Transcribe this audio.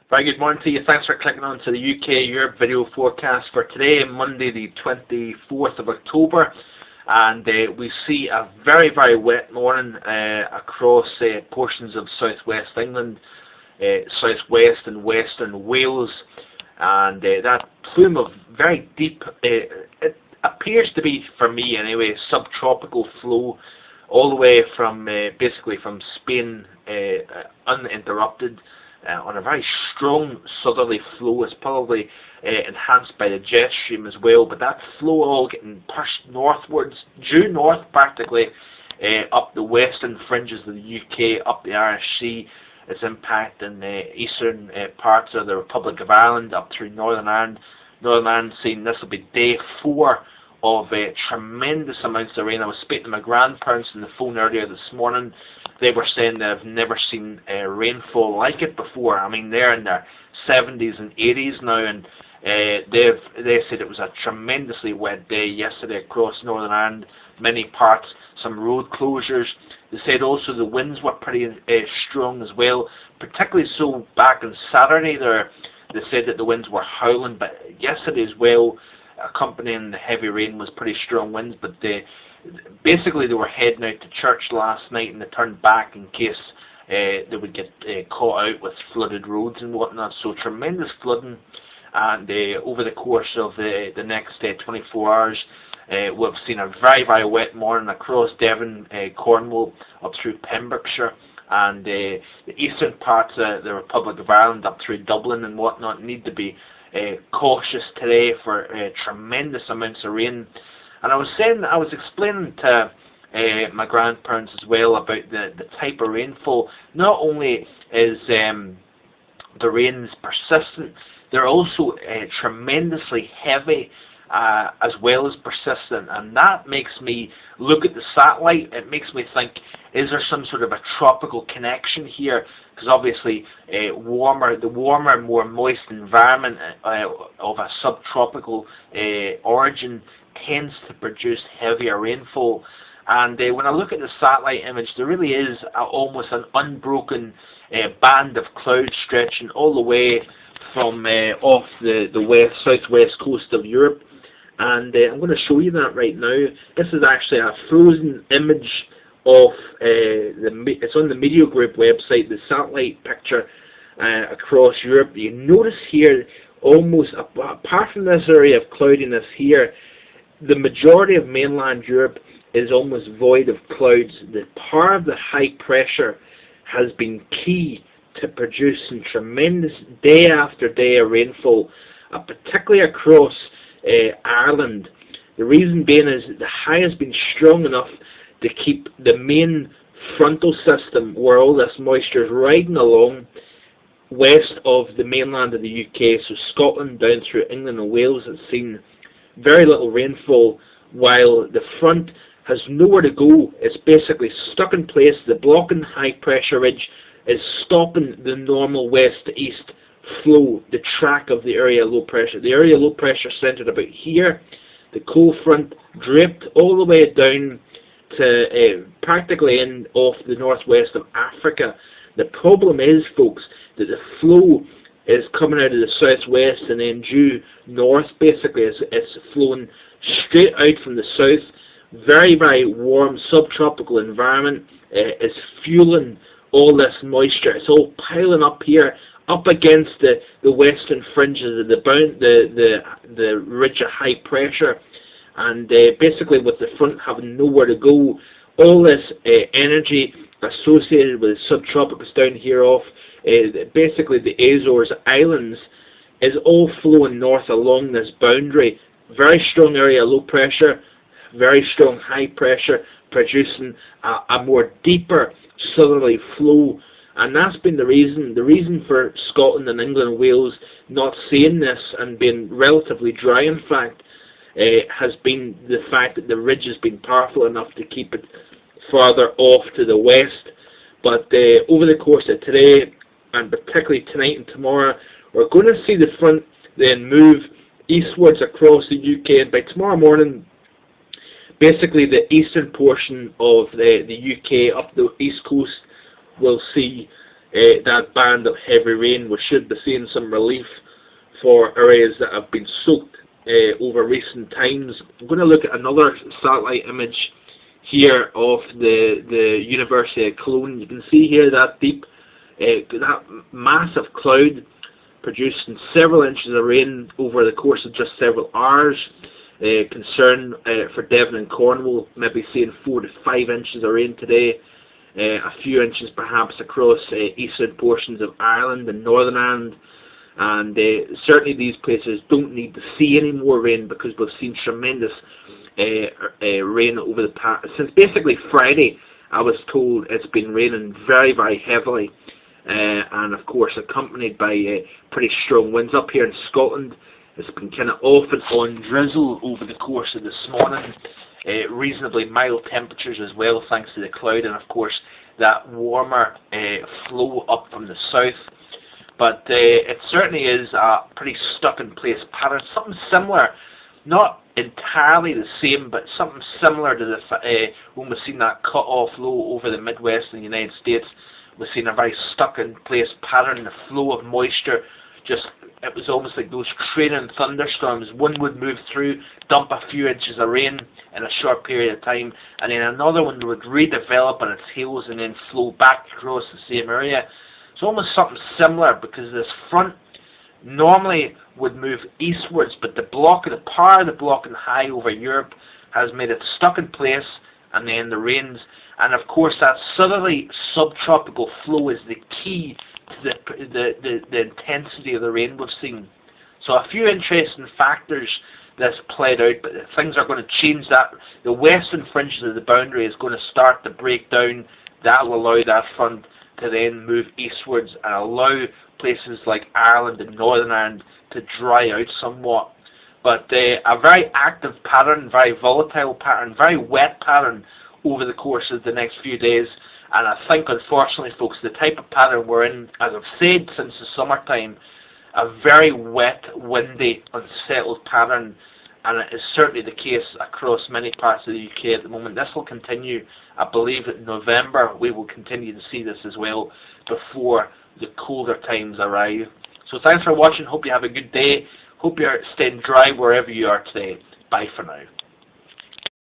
Very good morning to you. Thanks for clicking on to the UK Europe video forecast for today, Monday the 24th of October. And we see a very, very wet morning across portions of southwest England, southwest and western Wales. And that plume of very deep, it appears to be, for me anyway, subtropical flow all the way from basically from Spain uninterrupted. On a very strong southerly flow. It's probably enhanced by the jet stream as well, but that flow all getting pushed northwards, due north practically, up the western fringes of the UK, up the Irish Sea. It's impacting the eastern parts of the Republic of Ireland, up through Northern Ireland. Northern Ireland seeing this will be day 4 of tremendous amounts of rain. I was speaking to my grandparents on the phone earlier this morning. They were saying they've never seen rainfall like it before. I mean, they're in their 70s and 80s now, and they said it was a tremendously wet day yesterday across Northern Ireland, many parts, some road closures. They said also the winds were pretty strong as well, particularly so back on Saturday there. They said that the winds were howling, but yesterday as well, accompanying the heavy rain was pretty strong winds. But basically they were heading out to church last night and they turned back in case they would get caught out with flooded roads and whatnot. So tremendous flooding, and over the course of the next 24 hours we've seen a very, very wet morning across Devon, Cornwall, up through Pembrokeshire, and the eastern parts of the Republic of Ireland up through Dublin and whatnot need to be cautious today for tremendous amounts of rain. And I was explaining to my grandparents as well about the type of rainfall. Not only is the rains persistent, they're also tremendously heavy as well as persistent, and that makes me look at the satellite. It makes me think, is there some sort of a tropical connection here? Because obviously the warmer, more moist environment of a subtropical origin tends to produce heavier rainfall. And when I look at the satellite image, there really is almost an unbroken band of clouds stretching all the way from off the southwest coast of Europe. And I'm going to show you that right now. This is actually a frozen image of it's on the Media Group website, the satellite picture across Europe. You notice here, almost apart from this area of cloudiness here, the majority of mainland Europe is almost void of clouds. The power of the high pressure has been key to producing tremendous day after day of rainfall, particularly across Ireland. The reason being is that the high has been strong enough to keep the main frontal system, where all this moisture is riding along west of the mainland of the UK, so Scotland down through England and Wales, has seen very little rainfall, while the front has nowhere to go. It's basically stuck in place. The blocking high pressure ridge is stopping the normal west to east flow, the track of the area low pressure. The area low pressure centred about here. The cold front draped all the way down to practically in off the northwest of Africa. The problem is, folks, that the flow is coming out of the southwest and then due north. Basically it's flowing straight out from the south. Very, very warm subtropical environment is fueling all this moisture. It's all piling up here, up against the western fringes of the ridge of high pressure, and basically with the front having nowhere to go, all this energy associated with the subtropicals down here off basically the Azores Islands is all flowing north along this boundary. Very strong area low pressure, very strong high pressure, producing a more deeper southerly flow. And that's been the reason for Scotland and England and Wales not seeing this and being relatively dry, in fact, has been the fact that the ridge has been powerful enough to keep it farther off to the west. But over the course of today, and particularly tonight and tomorrow, we're going to see the front then move eastwards across the UK, and by tomorrow morning, basically the eastern portion of the UK up the east coast will see that band of heavy rain. We should be seeing some relief for areas that have been soaked over recent times. I'm going to look at another satellite image here of the University of Cologne. You can see here that that massive cloud producing several inches of rain over the course of just several hours. Concern for Devon and Cornwall, maybe seeing 4 to 5 inches of rain today. A few inches perhaps across eastern portions of Ireland and Northern Ireland. And certainly these places don't need to see any more rain, because we've seen tremendous rain over the past, since basically Friday. I was told it's been raining very, very heavily, and of course accompanied by pretty strong winds. Up here in Scotland, it's been kind of off and on drizzle over the course of this morning. Reasonably mild temperatures as well, thanks to the cloud, and of course that warmer flow up from the south. But it certainly is a pretty stuck-in-place pattern, something similar, not entirely the same, but something similar to the when we've seen that cut-off low over the Midwest in the United States. We've seen a very stuck-in-place pattern, the flow of moisture. It was almost like those trailing thunderstorms. One would move through, dump a few inches of rain in a short period of time, and then another one would redevelop on its heels and then flow back across the same area. It's almost something similar, because this front normally would move eastwards, but the power of the blocking high over Europe has made it stuck in place, and then the rains. And of course that southerly subtropical flow is the key to the intensity of the rain we've seen. So a few interesting factors that's played out, but things are going to change that. The western fringes of the boundary is going to start to break down. That will allow that front to then move eastwards and allow places like Ireland and Northern Ireland to dry out somewhat. But a very active pattern, very volatile pattern, very wet pattern over the course of the next few days. And I think, unfortunately, folks, the type of pattern we're in, as I've said since the summertime, a very wet, windy, unsettled pattern. And it is certainly the case across many parts of the UK at the moment. This will continue. I believe that in November we will continue to see this as well before the colder times arrive. So thanks for watching. Hope you have a good day. Hope you're staying dry wherever you are today. Bye for now.